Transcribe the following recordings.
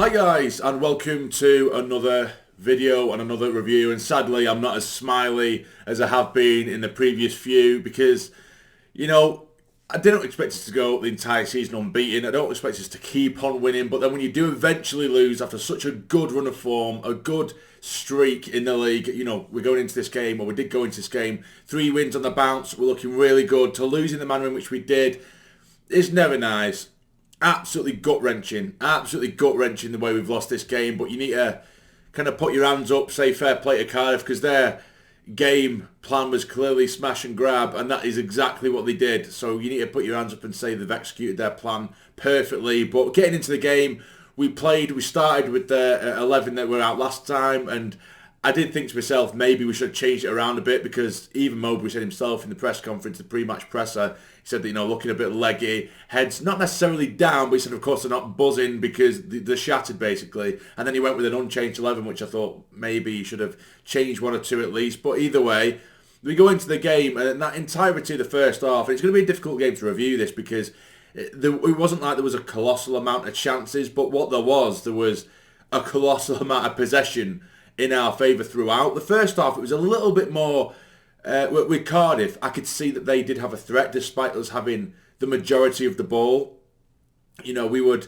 Hi guys, and welcome to another video and another review. And sadly, I'm not as smiley as I have been in the previous few because, you know, I didn't expect us to go the entire season unbeaten. I don't expect us to keep on winning. But then when you do eventually lose after such a good run of form, a good streak in the league, you know, we're going into this game, or we did go into this game, 3 wins on the bounce, we're looking really good. To lose in the manner in which we did is never nice. Absolutely gut-wrenching the way we've lost this game, but you need to kind of put your hands up, say fair play to Cardiff, because their game plan was clearly smash and grab, and that is exactly what they did. So you need to put your hands up and say they've executed their plan perfectly. But getting into the game, we started with the 11 that were out last time, and I did think to myself, maybe we should have changed it around a bit, because even Mowbray said himself in the press conference, the pre-match presser, he said that, you know, looking a bit leggy, heads not necessarily down, but he said, of course, they're not buzzing because they're shattered, basically. And then he went with an unchanged 11, which I thought maybe he should have changed one or two at least. But either way, we go into the game, and that entirety of the first half, and it's going to be a difficult game to review this because it wasn't like there was a colossal amount of chances, but what there was a colossal amount of possession in our favour throughout. The first half, it was a little bit more, with Cardiff, I could see that they did have a threat despite us having the majority of the ball. You know, we would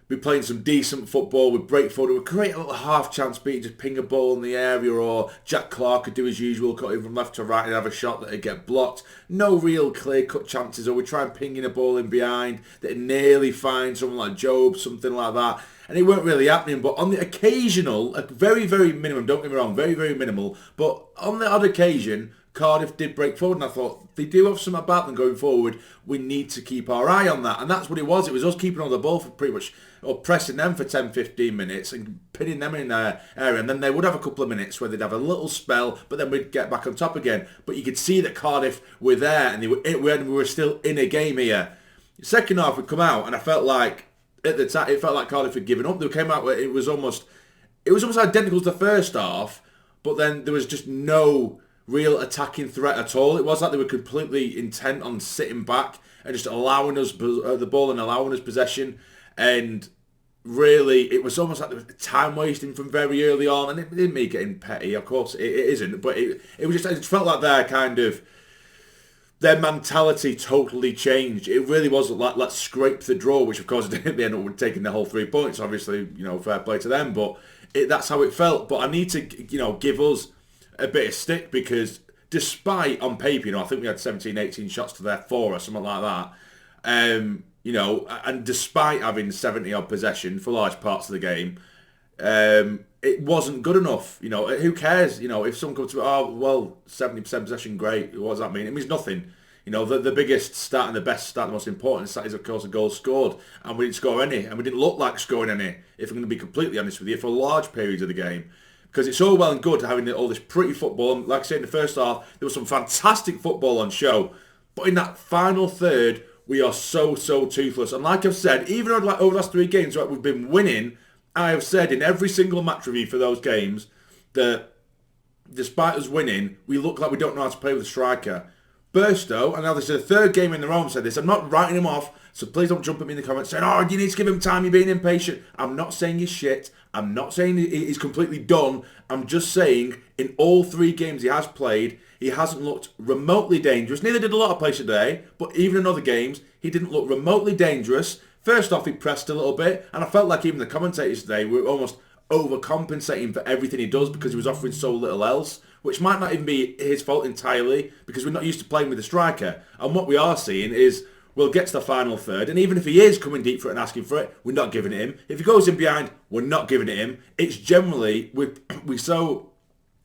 be playing some decent football, we'd break forward, we'd create a little half chance beat, just ping a ball in the area, or Jack Clark could do his usual, cut in from left to right and have a shot that would get blocked. No real clear-cut chances, or we'd try and ping in a ball in behind that nearly find someone like Job, something like that. And it weren't really happening, but on the occasional, a very, very minimum, don't get me wrong, very, very minimal, but on the odd occasion, Cardiff did break forward, and I thought, they do have something about them going forward. We need to keep our eye on that. And that's what it was. It was us keeping on the ball for pretty much, or pressing them for 10, 15 minutes and pinning them in their area. And then they would have a couple of minutes where they'd have a little spell, but then we'd get back on top again. But you could see that Cardiff were there, and we were still in a game here. Second half would come out, and I felt like, at the time, it felt like Cardiff had given up. They came out where it was almost identical to the first half, but then there was just no real attacking threat at all. It was like they were completely intent on sitting back and just allowing us the ball and allowing us possession. And really, it was almost like there was time wasting from very early on. And it didn't me getting petty, of course it isn't, but it just felt like their mentality totally changed. It really wasn't like, let's scrape the draw, which of course they ended up taking the whole 3 points. Obviously, you know, fair play to them, but that's how it felt. But I need to, you know, give us a bit of stick, because despite on paper, you know, I think we had 17, 18 shots to their 4 or something like that. You know, and despite having 70 odd possession for large parts of the game, it wasn't good enough. You know, who cares? You know, if someone comes to, oh, well, 70% possession, great. What does that mean? It means nothing. You know, the biggest stat and the best stat, the most important stat is, of course, a goal scored. And we didn't score any. And we didn't look like scoring any, if I'm going to be completely honest with you, for large periods of the game. Because it's all well and good having all this pretty football. And like I said, in the first half, there was some fantastic football on show. But in that final third, we are so toothless. And like I've said, even over the last 3 games, right, we've been winning. I have said in every single match review for those games that despite us winning, we look like we don't know how to play with a striker. Burstow, and now this is the 3rd game in the row, said this. I'm not writing him off, so please don't jump at me in the comments saying, oh, you need to give him time, you're being impatient. I'm not saying he's shit. I'm not saying he's completely done. I'm just saying in all 3 games he has played, he hasn't looked remotely dangerous. Neither did a lot of players today, but even in other games, he didn't look remotely dangerous. First off, he pressed a little bit, and I felt like even the commentators today were almost overcompensating for everything he does because he was offering so little else, which might not even be his fault entirely, because we're not used to playing with a striker. And what we are seeing is, we'll get to the final third, and even if he is coming deep for it and asking for it, we're not giving it him. If he goes in behind, we're not giving it him. It's generally, we so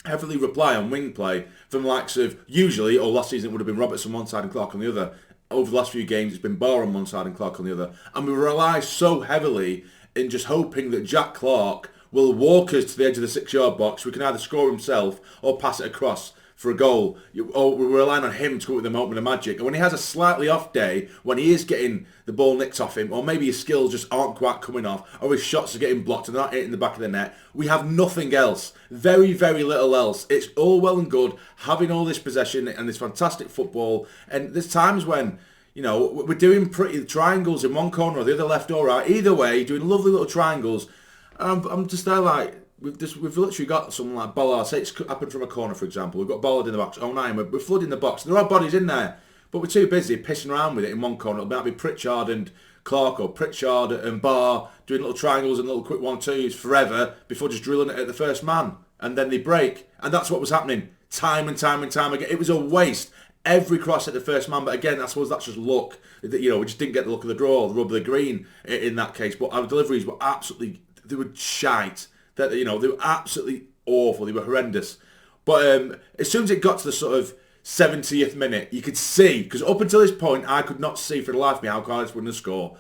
heavily rely on wing play from the likes of, usually, or last season it would have been Robertson on one side and Clark on the other. Over the last few games, it's been Barr on one side and Clark on the other. And we rely so heavily in just hoping that Jack Clark will walk us to the edge of the 6-yard box. We can either score himself or pass it across for a goal. Or we're relying on him to go with the moment of magic. And when he has a slightly off day, when he is getting the ball nicked off him, or maybe his skills just aren't quite coming off, or his shots are getting blocked and they're not hitting the back of the net, we have nothing else. Very, very little else. It's all well and good having all this possession and this fantastic football. And there's times when, you know, we're doing pretty triangles in one corner or the other, left or right. Either way, doing lovely little triangles. I'm just there like, we've literally got someone like Bollard. Say it's happened from a corner, for example. We've got Bollard in the box. Oh, 9. We're flooding the box. There are bodies in there, but we're too busy pissing around with it in one corner. It might be Pritchard and Clark, or Pritchard and Barr doing little triangles and little quick 1-2s forever before just drilling it at the first man, and then they break. And that's what was happening time and time and time again. It was a waste. Every cross at the first man, but again, I suppose that's just luck. You know, we just didn't get the look of the draw, the rub of the green in that case. But our deliveries were absolutely, they were shite. That, you know, they were absolutely awful. They were horrendous. But as soon as it got to the sort of 70th minute, you could see, because up until this point, I could not see for the life of me how Cardiff were going to score.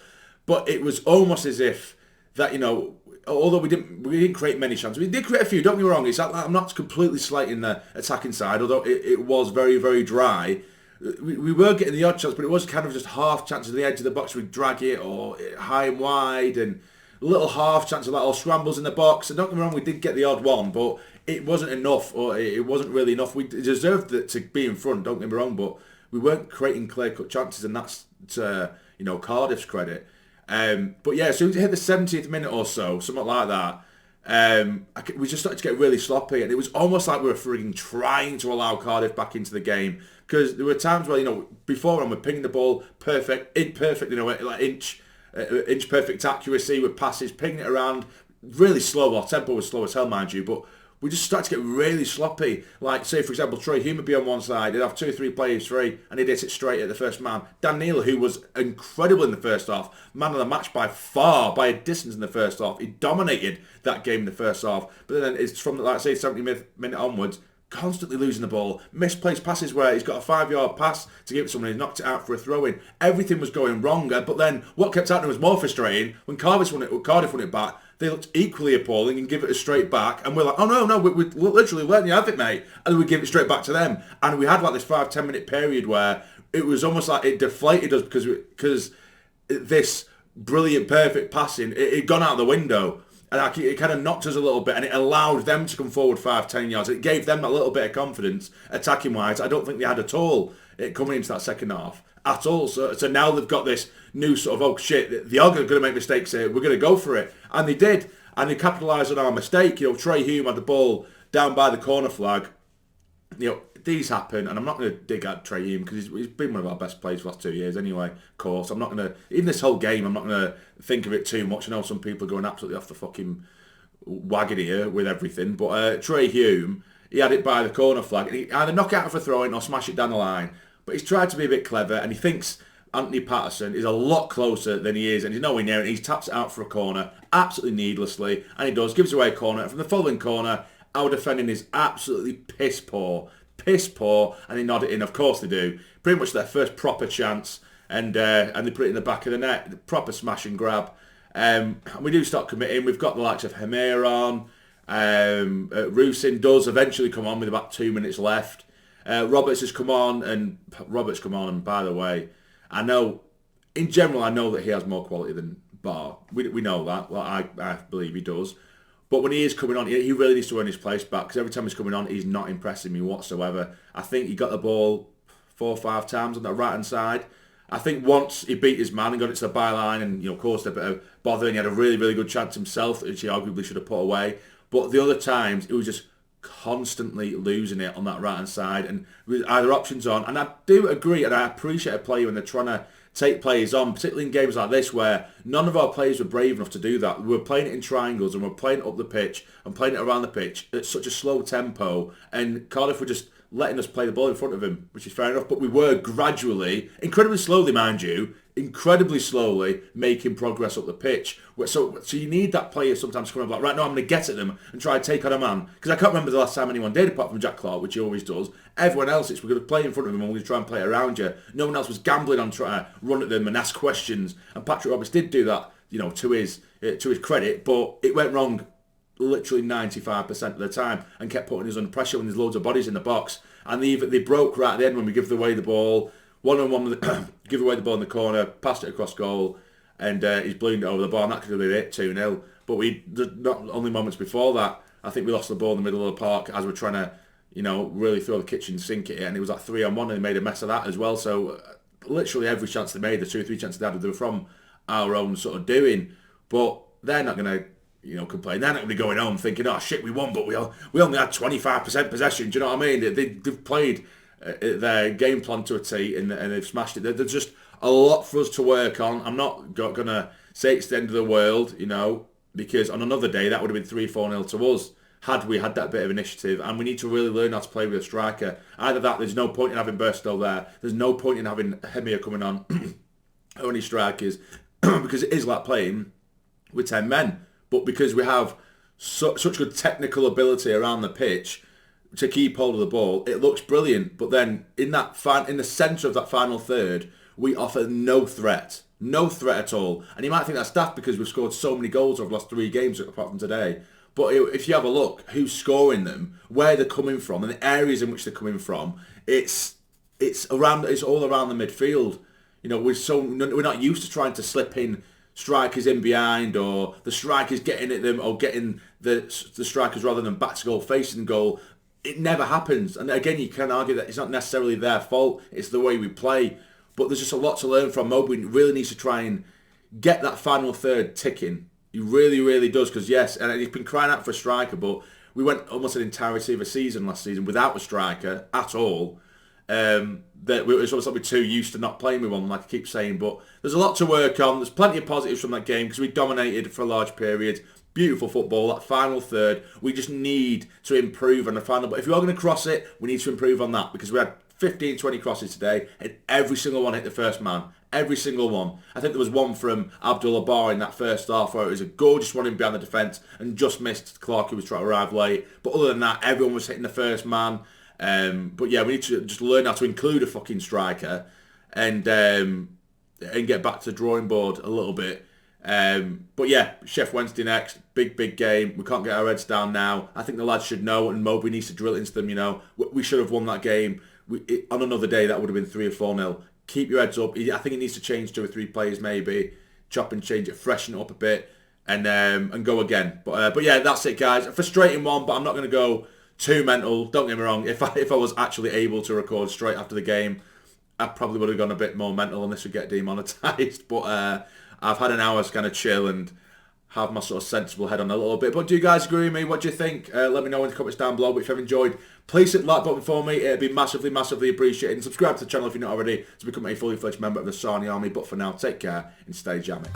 But it was almost as if that, you know, although we didn't create many chances. We did create a few, don't get me wrong. I'm not completely slating the attacking side, although it was very, very dry. We were getting the odd chance, but it was kind of just half chances at the edge of the box. We'd drag it, or high and wide, and little half chances like all scrambles in the box. And don't get me wrong, we did get the odd one, but it wasn't enough, or it wasn't really enough. We deserved it to be in front, don't get me wrong, but we weren't creating clear-cut chances, and that's to, you know, Cardiff's credit. But yeah, as soon as it hit the 70th minute or so, something like that, we just started to get really sloppy, and it was almost like we were frigging trying to allow Cardiff back into the game, because there were times where, you know, before we're pinging the ball perfect, you know, like inch perfect accuracy with passes, pinging it around, really slow. Our tempo was slow as hell, mind you, but we just started to get really sloppy. Like, say, for example, Troy Hume would be on one side, he'd have 2 or 3 players free, and he'd hit it straight at the first man. Dan Neal, who was incredible in the first half, man of the match by far, by a distance in the first half. He dominated that game in the first half. But then it's from, like, say, 70th minute onwards, constantly losing the ball, misplaced passes where he's got a 5-yard pass to give it to someone, he's knocked it out for a throw-in. Everything was going wrong, but then what kept happening was more frustrating. When Cardiff won it back, they looked equally appalling and give it a straight back, and we're like, oh no, we're literally letting you have it, mate, and then we give it straight back to them. And we had like this 5-10 minute period where it was almost like it deflated us because this brilliant, perfect passing, it gone out the window. And it kind of knocked us a little bit, and it allowed them to come forward 5-10 yards. It gave them a little bit of confidence, attacking wise. I don't think they had at all coming into that second half at all. So now they've got this new sort of, oh shit, they are going to make mistakes here. We're going to go for it, and they did, and they capitalised on our mistake. You know, Troy Hume had the ball down by the corner flag. You know, these happen, and I'm not going to dig at Troy Hume because he's been one of our best players for the last 2 years anyway, of course. I'm not going to, in this whole game, I'm not going to think of it too much. I know some people are going absolutely off the fucking wagon here with everything, but Troy Hume, he had it by the corner flag, and he either knock it out for a throw-in or smash it down the line, but he's tried to be a bit clever, and he thinks Anthony Patterson is a lot closer than he is, and he's nowhere near it. He taps it out for a corner, absolutely needlessly, and he does, gives away a corner, and from the following corner, our defending is absolutely piss poor, and they nod it in. Of course they do. Pretty much their first proper chance, and they put it in the back of the net. The proper smash and grab. And we do start committing. We've got the likes of Hamir on. Rusin does eventually come on with about 2 minutes left. Roberts has come on, and by the way, I know, in general, I know that he has more quality than Barr. We know that. Well, I believe he does. But when he is coming on, he really needs to earn his place back, because every time he's coming on, he's not impressing me whatsoever. I think he got the ball 4 or 5 times on that right-hand side. I think once he beat his man and got it to the byline and, you know, caused a bit of bother, and he had a really, really good chance himself, which he arguably should have put away. But the other times, it was just constantly losing it on that right-hand side, and with either options on. And I do agree, and I appreciate a player when they're trying to take players on, particularly in games like this where none of our players were brave enough to do that. We were playing it in triangles, and we're playing it up the pitch and playing it around the pitch at such a slow tempo, and Cardiff were just letting us play the ball in front of him, which is fair enough, but we were gradually, incredibly slowly mind you, making progress up the pitch. So you need that player sometimes coming up like, right now I'm going to get at them and try to take on a man, because I can't remember the last time anyone did, apart from Jack Clark, which he always does. Everyone else, we're going to play in front of them and we're going to try and play around you. No one else was gambling on trying to run at them and ask questions, and Patrick Roberts did do that, you know, to his credit, but it went wrong literally 95% of the time, and kept putting us under pressure when there's loads of bodies in the box. And they broke right at the end when we give away the ball, one-on-one, give away the ball in the corner, passed it across goal, and he's ballooned it over the bar, and that could have been it, 2-0. But not only moments before that, I think we lost the ball in the middle of the park as we're trying to, you know, really throw the kitchen sink at it, and it was like 3-on-1, and they made a mess of that as well. So literally every chance they made, the 2 or 3 chances they had, they were from our own sort of doing. But they're not going to, complain. They're not going to be going home thinking, oh shit, we won, but we only had 25% possession. Do you know what I mean? They've played their game plan to a T and they've smashed it. There's just a lot for us to work on. I'm not going to say it's the end of the world, because on another day that would have been 3-4-0 to us had we had that bit of initiative. And we need to really learn how to play with a striker. Either that, there's no point in having Burstow there. There's no point in having Hemir coming on, or any strikers, because it is like playing with 10 men. But because we have such good technical ability around the pitch to keep hold of the ball, it looks brilliant. But then in the centre of that final third, we offer no threat at all. And you might think that's daft because we've scored so many goals over the last 3 games apart from today. But if you have a look, who's scoring them, where they're coming from, and the areas in which they're coming from, it's all around the midfield. We're not used to trying to slip in strikers in behind, or the strikers getting at them, or getting the strikers rather than back to goal, facing goal. It never happens. And again, you can argue that it's not necessarily their fault, it's the way we play. But there's just a lot to learn from. Moby really needs to try and get that final third ticking. He really, really does, because yes, and he's been crying out for a striker, but we went almost an entirety of a season last season without a striker at all. That it's almost like we're too used to not playing with one, like I keep saying. But there's a lot to work on. There's plenty of positives from that game because we dominated for a large period. Beautiful football. That final third, we just need to improve on the final. But if we are going to cross it, we need to improve on that, because we had 15, 20 crosses today, and every single one hit the first man. Every single one. I think there was one from Abdullah Bar in that first half where it was a gorgeous one in behind the defence and just missed Clark, who was trying to arrive late. But other than that, everyone was hitting the first man. But yeah, we need to just learn how to include a fucking striker and get back to the drawing board a little bit. But yeah, Chef Wednesday next, big game. We can't get our heads down now. I think the lads should know, and Moby needs to drill it into them. We should have won that game. On another day, that would have been 3 or 4-0. Keep your heads up. I think he needs to change 2 or 3 players, maybe chop and change it, freshen it up a bit, and go again. But yeah, that's it, guys. A frustrating one, but I'm not going to go too mental. Don't get me wrong. If I was actually able to record straight after the game, I probably would have gone a bit more mental, and this would get demonetised. But I've had an hour to kind of chill and have my sort of sensible head on a little bit. But do you guys agree with me? What do you think? Let me know in the comments down below. But if you've enjoyed, please hit the like button for me. It'd be massively appreciated. And subscribe to the channel if you're not already to become a fully fledged member of the Sarny Army. But for now, take care and stay jamming.